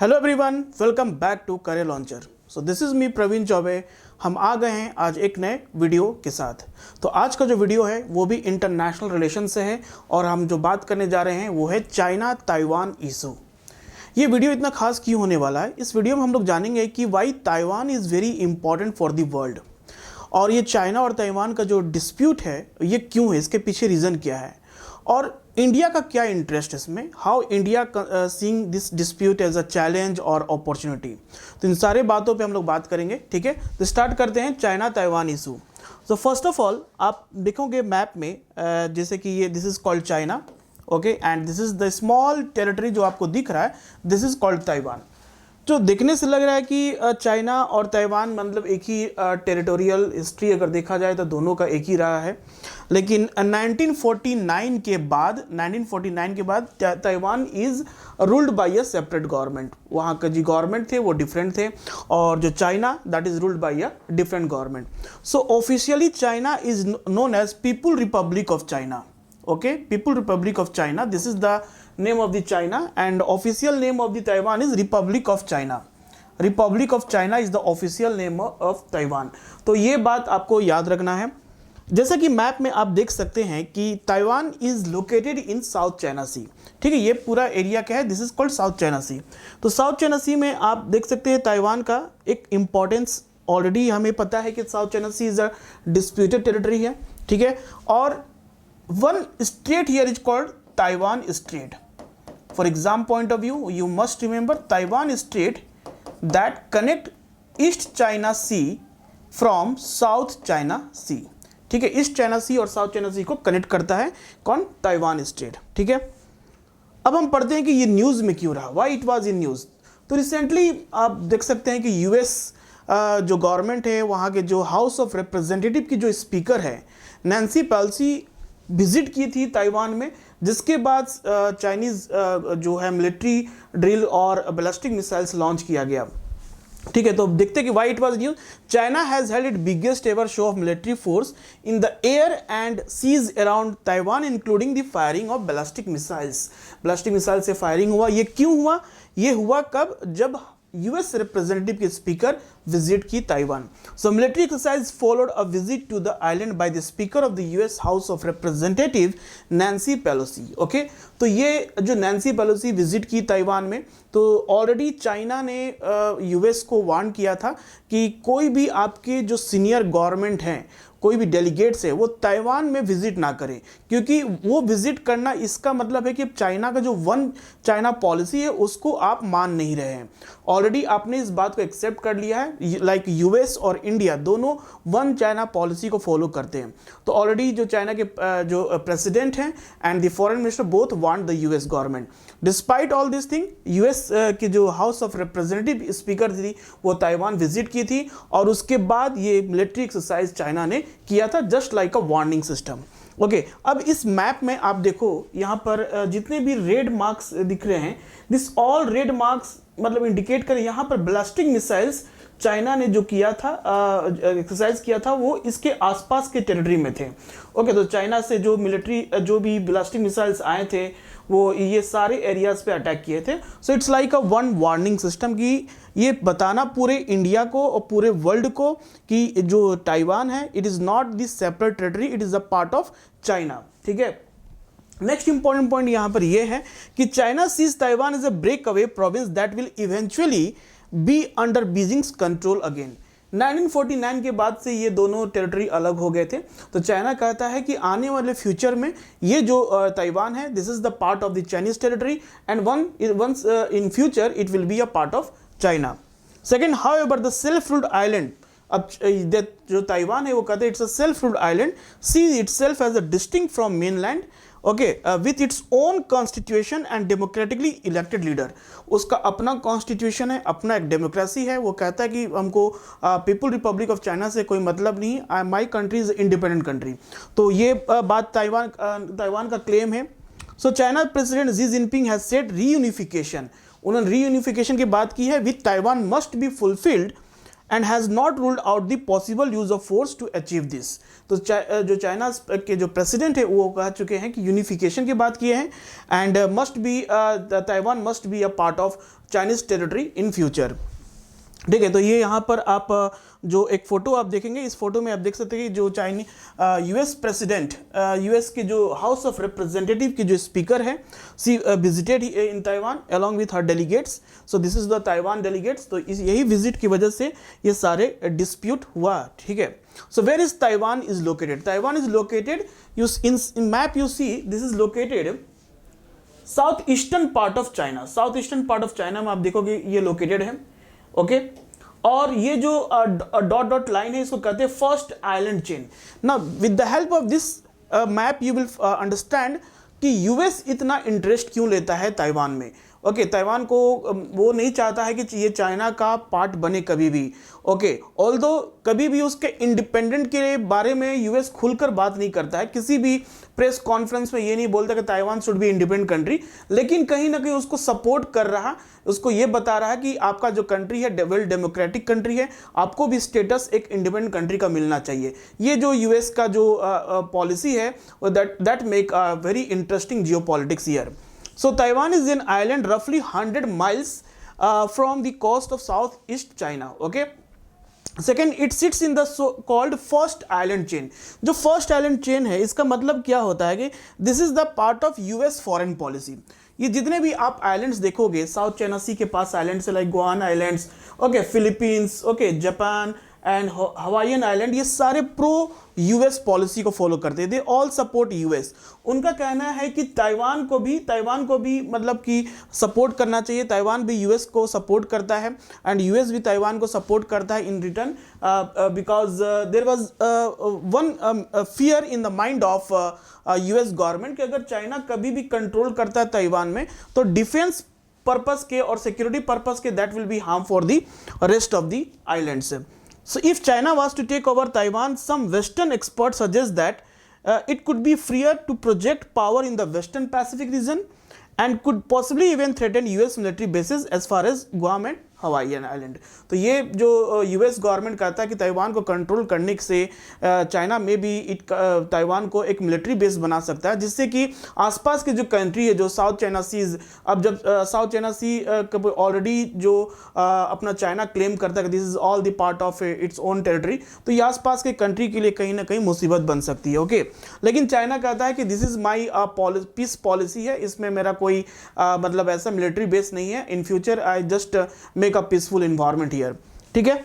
Hello everyone, welcome back to Career Launcher. So this is me Praveen Choubey. हम आ गए हैं आज एक नए वीडियो के साथ। तो आज का जो वीडियो है वो भी इंटरनेशनल रिलेशन से है और हम जो बात करने जा रहे हैं वो है चाइना ताइवान इशू। ये वीडियो इतना खास क्यों होने वाला है, इस वीडियो में हम लोग जानेंगे कि why Taiwan is very important for the world, और ये चाइना और ताइवान का जो डिस्प्यूट है ये क्यों है, इसके पीछे रीज़न क्या है, और इंडिया का क्या इंटरेस्ट है इसमें, how India seeing this dispute as a challenge और अपॉर्चुनिटी। तो इन सारे बातों पे हम लोग बात करेंगे, ठीक है। तो स्टार्ट करते हैं China Taiwan issue. So first of all आप देखोगे मैप में जैसे कि ये this is called China, okay, and this is the small territory जो आपको दिख रहा है, दिस इज कॉल्ड ताइवान। जो देखने से लग रहा है कि चाइना और ताइवान मतलब एक ही टेरिटोरियल हिस्ट्री अगर देखा जाए तो दोनों का एक ही रहा है, लेकिन 1949 के बाद Taiwan is ruled by a separate government. वहाँ का जो गवर्नमेंट थे वो डिफरेंट थे, और जो China that is ruled by a different government. So officially China is known as People Republic of China, okay, People Republic of China, this is the name of the China, and official name of the Taiwan is Republic of China. Republic of China is the official name of Taiwan. तो ये बात आपको याद रखना है। जैसा कि map में आप देख सकते हैं कि Taiwan is located in South China Sea, ठीक है। ये पूरा एरिया क्या है, this is called South China Sea. तो साउथ चाइना सी में आप देख सकते हैं ताइवान का एक इम्पॉर्टेंस ऑलरेडी हमें पता है कि South China Sea is a disputed territory है, ठीक है। और one state here is called Taiwan Strait. For exam point of view, you must remember Taiwan Strait that connect East China Sea from South China Sea. ठीक है, east China सी और south China सी को connect करता है कौन, Taiwan state, ठीक है। अब हम पढ़ते हैं कि ये न्यूज़ में क्यों रहा, Y it was in news. तो रिसेंटली आप देख सकते हैं कि यूएस जो गवर्नमेंट है, वहाँ के जो हाउस ऑफ रिप्रेजेंटेटिव की जो स्पीकर है नैन्सी पेलोसी विजिट की थी ताइवान में, जिसके बाद चाइनीज़ जो है मिलिट्री ड्रिल और बैलिस्टिक मिसाइल्स लॉन्च किया गया, ठीक है। तो देखते हैं कि why it was news. China has held it biggest ever show of military force in the air and seas around Taiwan including the firing of ballistic missiles. Ballistic missile से firing हुआ, ये क्यों हुआ, ये हुआ कब, जब यूएस रिप्रेजेंटेटिव के स्पीकर विजिट की Taiwan. So military exercise followed a visit to the island by the speaker of the US House of Representative Nancy Pelosi, okay. तो ये जो नैन्सी पेलोसी विजिट की ताइवान में, तो ऑलरेडी चाइना ने US को warn किया था कि कोई भी आपके जो सीनियर गवर्नमेंट हैं, कोई भी डेलीगेट्स है, वो ताइवान में विजिट ना करें, क्योंकि वो विजिट करना इसका मतलब है कि चाइना का जो वन चाइना पॉलिसी है उसको आप मान नहीं रहे हैं। ऑलरेडी आपने इस बात को एक्सेप्ट कर लिया है, लाइक यूएस और इंडिया दोनों वन चाइना पॉलिसी को फॉलो करते हैं। तो ऑलरेडी जो चाइना के जो प्रेसिडेंट हैं and the foreign minister both want the US government. Despite all this thing, US की जो हाउस ऑफ रिप्रेजेंटेटिव स्पीकर थी वो ताइवान विजिट की थी, और उसके बाद ये मिलिट्री एक्सरसाइज चाइना ने किया था, just like a warning system, okay. अब इस मैप में आप देखो, यहाँ पर जितने भी रेड मार्क्स दिख रहे हैं, दिस ऑल रेड मार्क्स मतलब इंडिकेट करें यहाँ पर ब्लास्टिक मिसाइल्स चाइना ने जो किया था, एक्सरसाइज किया था, वो इसके आसपास के टेरिटरी में थे, ओके। तो चाइना से जो मिलिट्री जो भी ब्लास्टिक मिसाइल्स आए थे वो ये सारे एरियाज पे अटैक किए थे। So it's like a one warning system कि ये बताना पूरे इंडिया को और पूरे वर्ल्ड को कि जो ताइवान है it is not this separate territory, it is a part of China, ठीक है। नेक्स्ट इंपॉर्टेंट पॉइंट यहाँ पर यह है कि China sees Taiwan is a breakaway province that will eventually be under Beijing's control again. 1949 के बाद से ये दोनों टेरिटरी अलग हो गए थे। तो चाइना कहता है कि आने वाले फ्यूचर में ये जो ताइवान है this is the part of the Chinese territory, and once in future it will be a part of China. Second, however the self ruled island, अब जो ताइवान है वो कहते हैं it's a self ruled island, sees itself as a distinct from mainland, okay, with its own constitution and democratically elected leader. उसका अपना constitution है, अपना एक डेमोक्रेसी है। वो कहता है कि हमको पीपल रिपब्लिक ऑफ चाइना से कोई मतलब नहीं, my country is independent country. तो ये बात ताइवान का क्लेम है। So China president Xi Jinping has said reunification, उन्होंने रीयूनिफिकेशन की बात की है, with Taiwan must be fulfilled and has not ruled out the possible use of force to achieve this। तो जो चाइना के जो प्रेसिडेंट है वो कह चुके हैं कि यूनिफिकेशन की बात किए हैं, and must be Taiwan must be a part of Chinese territory in future. ठीक है, तो ये यहाँ पर आप जो एक फ़ोटो आप देखेंगे, इस फोटो में आप देख सकते हैं कि जो यूएस प्रेसिडेंट, यूएस के जो हाउस ऑफ रिप्रेजेंटेटिव की जो स्पीकर है, she visited in Taiwan along with her delegates. So this is the Taiwan delegates. तो यही विजिट की वजह से ये सारे डिस्प्यूट हुआ। ठीक है, so where is Taiwan is located? Taiwan is located, in map you see this is located south eastern part of China. South eastern part of China में आप देखोगे ये लोकेटेड है। ओके, और ये जो डॉट डॉट लाइन है इसको कहते हैं first island chain. Now with the help of this map you will understand कि यूएस इतना इंटरेस्ट क्यों लेता है ताइवान में। ओके, ताइवान को वो नहीं चाहता है कि ये चाइना का पार्ट बने कभी भी। ओके, ऑल्दो कभी भी उसके इंडिपेंडेंट के बारे में यूएस खुलकर बात नहीं करता है, किसी भी प्रेस कॉन्फ्रेंस में ये नहीं बोलता कि Taiwan should be independent country, लेकिन कहीं ना कहीं उसको सपोर्ट कर रहा, उसको ये बता रहा है कि आपका जो कंट्री है वेल डेमोक्रेटिक कंट्री है, आपको भी स्टेटस एक इंडिपेंडेंट कंट्री का मिलना चाहिए। ये जो यूएस का जो पॉलिसी है that make very interesting geopolitics here. So Taiwan is an island roughly 100 miles from the coast of southeast China. Okay. Second, it sits in the so-called first island chain. जो first island chain है, इसका मतलब क्या होता है कि this is the part of US foreign policy. ये जितने भी आप आइलैंड्स देखोगे, साउथ चाइना सी के पास islands like Guam islands, okay, Philippines, okay, Japan and Hawaiian island, ये सारे प्रो यूएस पॉलिसी को फॉलो करते हैं। They all support US. उनका कहना है कि ताइवान को भी मतलब कि सपोर्ट करना चाहिए। ताइवान भी यूएस को सपोर्ट करता है एंड यूएस भी ताइवान को सपोर्ट करता है in return, because there was one fear in the mind of US government कि अगर चाइना कभी भी कंट्रोल करता है ताइवान में तो डिफेंस पर्पस के और सिक्योरिटी पर्पस के that will be harm for the rest of the islands. So if China was to take over Taiwan, some Western experts suggest that it could be freer to project power in the Western Pacific region and could possibly even threaten US military bases as far as Guam and Hawaiian island. तो ये जो US government कहता है कि Taiwan को control करने से China में भी ताइवान को एक मिलिट्री बेस बना सकता है, जिससे कि आसपास की जो कंट्री है, जो साउथ चाइना सीज, अब जब साउथ चाइना सी ऑलरेडी जो अपना चाइना क्लेम करता है कि this is all the part of its own territory, तो ये आसपास के कंट्री के लिए कहीं ना कहीं मुसीबत बन सकती है। ओके, लेकिन चाइना कहता है कि this is my peace policy है, इसमें मेरा कोई मतलब ऐसा मिलिट्री बेस नहीं है। In future I just make a peaceful environment here. ठीक है,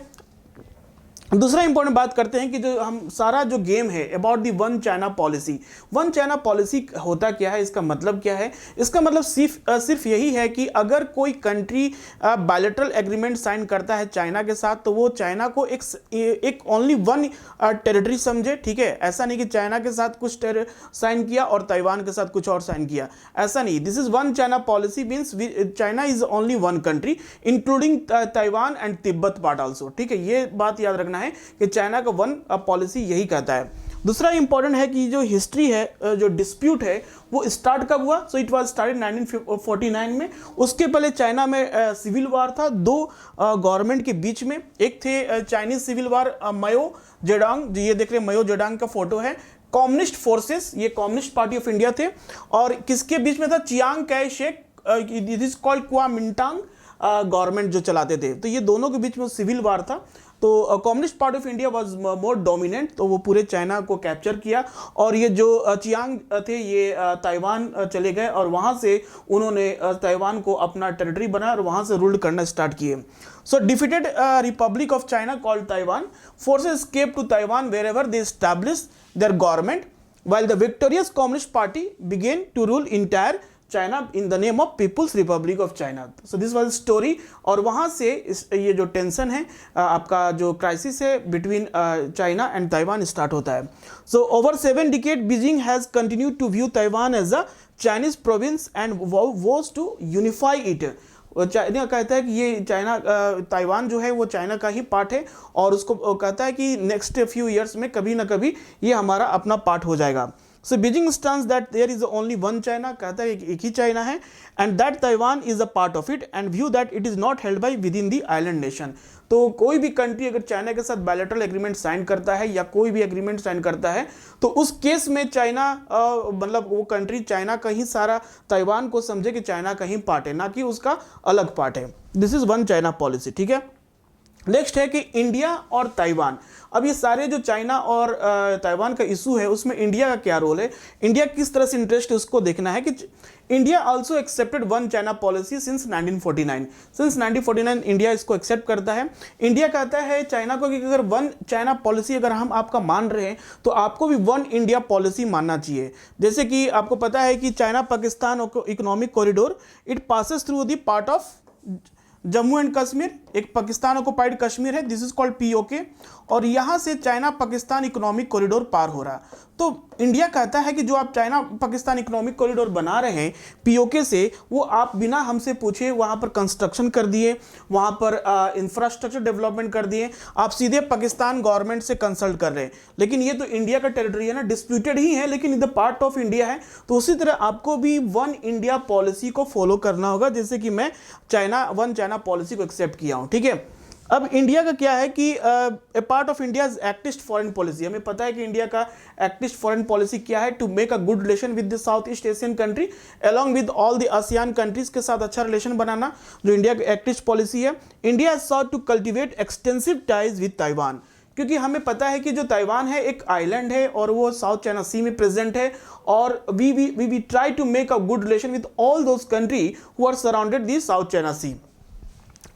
दूसरा इंपॉर्टेंट बात करते हैं कि जो हम सारा जो गेम है about the one China policy. One China policy होता क्या है, इसका मतलब क्या है? इसका मतलब सिर्फ यही है कि अगर कोई कंट्री बायलैटरल एग्रीमेंट साइन करता है चाइना के साथ, तो वो चाइना को एक ओनली वन टेरिटरी समझे। ठीक है, ऐसा नहीं कि चाइना के साथ कुछ साइन किया और ताइवान के साथ कुछ और साइन किया, ऐसा नहीं। This is one China policy means China is only one country including Taiwan and Tibet part also. ठीक है, ये बात याद रखना है कि चाइना का वन पॉलिसी यही कहता है। दूसरा इंपॉर्टेंट है कि जो हिस्ट्री है, जो डिस्प्यूट है वो स्टार्ट कब हुआ? सो इट वाज स्टार्टेड 1949 में। उसके पहले चाइना में सिविल वार था दो गवर्नमेंट के बीच में। एक थे Chinese civil war, Mao Zedong, ये देख रहे हैं माओ जेडोंग का फोटो है, कम्युनिस्ट फोर्सेस, ये कम्युनिस्ट पार्टी ऑफ इंडिया थे, और किसके बीच में था? Chiang Kai Shek, it is called Kuomintang government जो चलाते थे। तो ये दोनों के बीच में सिविल वार था। तो communist party of India was more dominant, तो वो पूरे चाइना को कैप्चर किया, और ये जो चियांग थे ये ताइवान चले गए और वहाँ से उन्होंने ताइवान को अपना टेरिटरी बनाया और वहाँ से रूल करना स्टार्ट किए। So defeated Republic of China called Taiwan forces escape to Taiwan wherever they establish their government while the victorious communist party began to rule entire China in the name of People's Republic of China. So this was story, और वहाँ से ये जो tension है, आपका जो crisis है between China and Taiwan start होता है। So over 7 decades Beijing has continued to view Taiwan as a Chinese province and vows to unify it. China कहता है कि ये चाइना ताइवान जो है वो चाइना का ही पार्ट है, और उसको कहता है कि नेक्स्ट फ्यू ईयर्स में कभी ना कभी ये हमारा अपना पार्ट हो जाएगा। So Beijing stands that there is only one China, कहता है एक ही चाइना है, and that Taiwan is a part of it and view that it is not held by within the island nation. तो कोई भी country अगर China के साथ बायलैटरल एग्रीमेंट साइन करता है या कोई भी एग्रीमेंट साइन करता है तो उस केस में चाइना मतलब वो कंट्री चाइना का ही सारा ताइवान को समझे कि चाइना का ही पार्ट है, ना कि उसका अलग पार्ट है। This is one China policy, ठीक है। नेक्स्ट है कि इंडिया और ताइवान। अब ये सारे जो चाइना और ताइवान का इशू है उसमें इंडिया का क्या रोल है, इंडिया किस तरह से इंटरेस्ट है, उसको देखना है कि India also accepted one China policy since 1949। Since 1949 India इसको एक्सेप्ट करता है। इंडिया कहता है चाइना को कि अगर वन चाइना पॉलिसी अगर हम आपका मान रहे हैं तो आपको भी वन इंडिया पॉलिसी मानना चाहिए। जैसे कि आपको पता है कि China Pakistan economic corridor it passes through the part of Jammu and Kashmir, एक पाकिस्तान ऑक्युपाइड कश्मीर है, दिस इज कॉल्ड पीओके, और यहां से चाइना पाकिस्तान इकोनॉमिक कॉरिडोर पार हो रहा। तो इंडिया कहता है कि जो आप चाइना पाकिस्तान इकोनॉमिक कॉरिडोर बना रहे हैं पीओके से, वो आप बिना हमसे पूछे वहां पर कंस्ट्रक्शन कर दिए, वहां पर इंफ्रास्ट्रक्चर डेवलपमेंट कर दिए, आप सीधे पाकिस्तान गवर्नमेंट से कंसल्ट कर रहे हैं। लेकिन ये तो इंडिया का टेरिटरी है ना, डिस्प्यूटेड ही है लेकिन द पार्ट ऑफ इंडिया है। तो उसी तरह आपको भी वन इंडिया पॉलिसी को फॉलो करना होगा, जैसे कि मैं वन चाइना पॉलिसी को एक्सेप्ट किया हूं, ठीक है। अब इंडिया का क्या है कि a part of India act east foreign policy, हमें पता है कि इंडिया का एक्टिस्ट फॉरेन पॉलिसी क्या है, to make a good relation with the south east Asian country along with all the ASEAN countries के साथ अच्छा रिलेशन बनाना, जो इंडिया की एक्टिस्ट पॉलिसी है। India has sought to cultivate extensive ties with Taiwan, क्योंकि हमें पता है कि जो ताइवान है एक आइलैंड है और वो साउथ चाइना सी में प्रेजेंट है, और we try to make a good relation with all those country who are surrounded the South China Sea.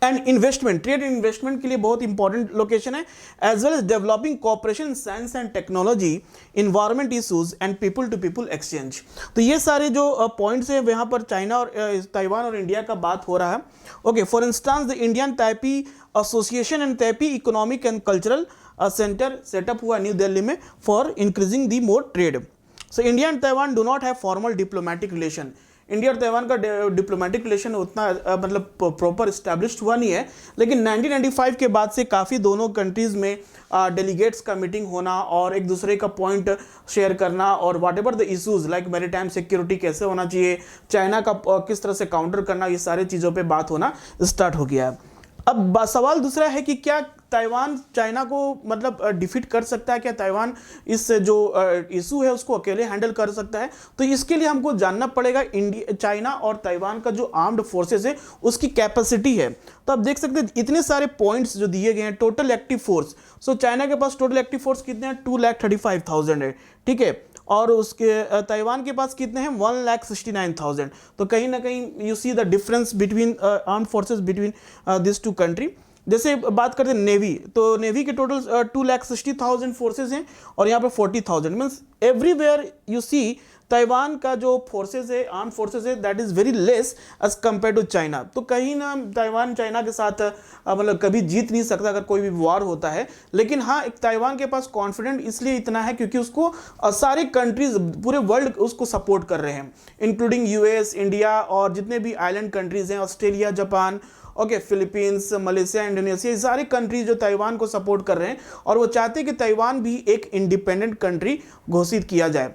And investment, trade and investment के लिए बहुत इंपॉर्टेंट लोकेशन है, as well as developing cooperation science and technology, environment issues and people to people exchange. तो ये सारे जो points हैं वहाँ पर चाइना और ताइवान और इंडिया का बात हो रहा है। Okay, for instance the Indian Taipei association and Taipei economic and cultural centre setup हुआ न्यू दिल्ली में for increasing the more trade. So India and Taiwan do not have formal diplomatic relation. India और Taiwan का diplomatic relation उतना मतलब proper established हुआ नहीं है, लेकिन 1995 के बाद से काफ़ी दोनों कंट्रीज़ में डेलीगेट्स का मीटिंग होना और एक दूसरे का पॉइंट शेयर करना, और whatever the issues like maritime security कैसे होना चाहिए, चाइना का किस तरह से काउंटर करना, ये सारी चीज़ों पे बात होना स्टार्ट हो गया है। अब सवाल दूसरा है कि क्या ताइवान चाइना को मतलब डिफीट कर सकता है, क्या ताइवान इस जो इशू है उसको अकेले हैंडल कर सकता है? तो इसके लिए हमको जानना पड़ेगा इंडिया, चाइना और ताइवान का जो आर्म्ड फोर्सेस है उसकी कैपेसिटी है। तो आप देख सकते हैं इतने सारे पॉइंट्स जो दिए गए हैं, total active force. So China के पास टोटल एक्टिव फोर्स कितने हैं? 2,35,000 है, ठीक है, और उसके ताइवान के पास कितने हैं? 1,69,000। तो कहीं ना कहीं you see the difference between armed forces between this two country. जैसे बात करते हैं नेवी, तो नेवी के टोटल 2,60,000 फोर्सेज हैं और यहाँ पे 40,000, means everywhere you see Taiwan का जो फोर्सेज है, आर्म फोर्सेज है, that is very less as compare to China. तो कहीं ना ताइवान चाइना के साथ मतलब कभी जीत नहीं सकता अगर कोई भी वार होता है, लेकिन हाँ एक ताइवान के पास कॉन्फिडेंट इसलिए इतना है क्योंकि उसको सारे कंट्रीज पूरे वर्ल्ड उसको सपोर्ट कर रहे हैं, इंक्लूडिंग यूएस, इंडिया और जितने भी आइलैंड कंट्रीज हैं, Australia, Japan, okay, Philippines, Malaysia, Indonesia, ये सारे कंट्रीज जो ताइवान को सपोर्ट कर रहे हैं और वो चाहते हैं कि ताइवान भी एक इंडिपेंडेंट कंट्री घोषित किया जाए।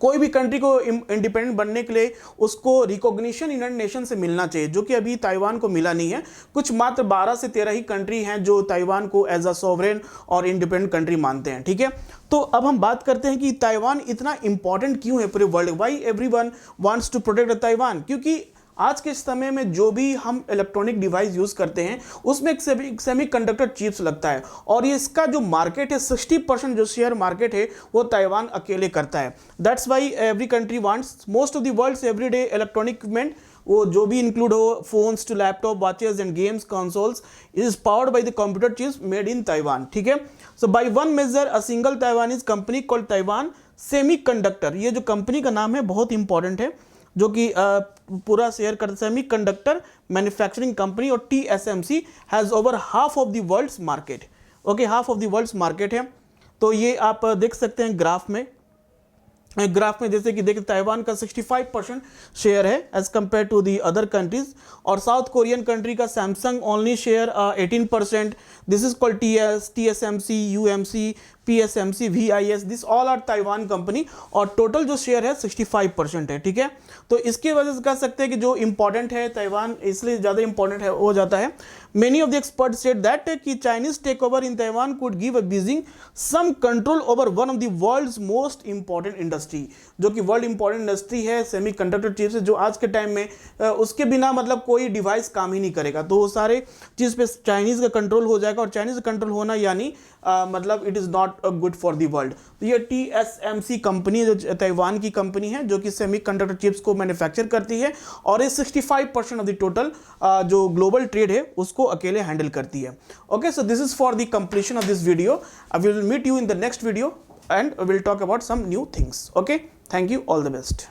कोई भी कंट्री को इंडिपेंडेंट बनने के लिए उसको रिकॉग्निशन यूनाइटेड नेशन से मिलना चाहिए, जो कि अभी ताइवान को मिला नहीं है। कुछ मात्र 12 से 13 ही कंट्री हैं जो ताइवान को एज अ सॉवरेन और इंडिपेंडेंट कंट्री मानते हैं, ठीक है। तो अब हम बात करते हैं कि ताइवान इतना इंपॉर्टेंट क्यों है पूरे world, why everyone wants to protect Taiwan. क्योंकि आज के समय में जो भी हम इलेक्ट्रॉनिक डिवाइस यूज करते हैं उसमें एक सेमीकंडक्टर चिप्स लगता है, और ये इसका जो मार्केट है 60% जो शेयर मार्केट है वो ताइवान अकेले करता है। That's why every country wants most of the world's everyday electronic equipment, वो जो भी इंक्लूड हो phones to laptop, watches and games consoles, is powered by the computer chips made in Taiwan, ठीक है। So by one major a single Taiwanese company called Taiwan semiconductor, ये जो company का नाम है बहुत इंपॉर्टेंट है, जो कि पूरा शेयर करते सेमीकंडक्टर मैन्युफैक्चरिंग कंपनी, और TSMC has over half of the world's market, okay, half of the world's market है। तो ये आप देख सकते हैं ग्राफ में जैसे कि देखिए ताइवान का 65% शेयर है as compare to the other countries, और साउथ कोरियन कंट्री का Samsung only share 18%। This is called TSMC, UMC, PSMC, VIS, this all are Taiwan company, और टोटल जो शेयर है 65% है, ठीक है। तो इसके वजह से कह सकते हैं कि जो इंपॉर्टेंट है ताइवान, इसलिए ज़्यादा इंपॉर्टेंट है हो जाता है। Many of the expert said that कि Chinese take over in Taiwan could give a Beijing some control over one of the world's most important industry, जो कि वर्ल्ड इंपॉर्टेंट इंडस्ट्री है सेमीकंडक्टर चिप्स, जो आज के टाइम में उसके बिना मतलब कोई डिवाइस काम ही नहीं करेगा। तो वो सारे चीज़ पे चाइनीज़ का कंट्रोल हो जाएगा, और चाइनीज़ का कंट्रोल होना यानी मतलब it is not good for the world. तो ये TSMC कंपनी जो ताइवान की कंपनी है, जो कि सेमीकंडक्टर चिप्स को मैन्युफैक्चर करती है, और ये 65% ऑफ द टोटल जो ग्लोबल ट्रेड है उसको अकेले हैंडल करती है। Okay, so this is for the completion of this video. I will meet you in the next video and we'll talk about some new things. Okay, thank you, all the best.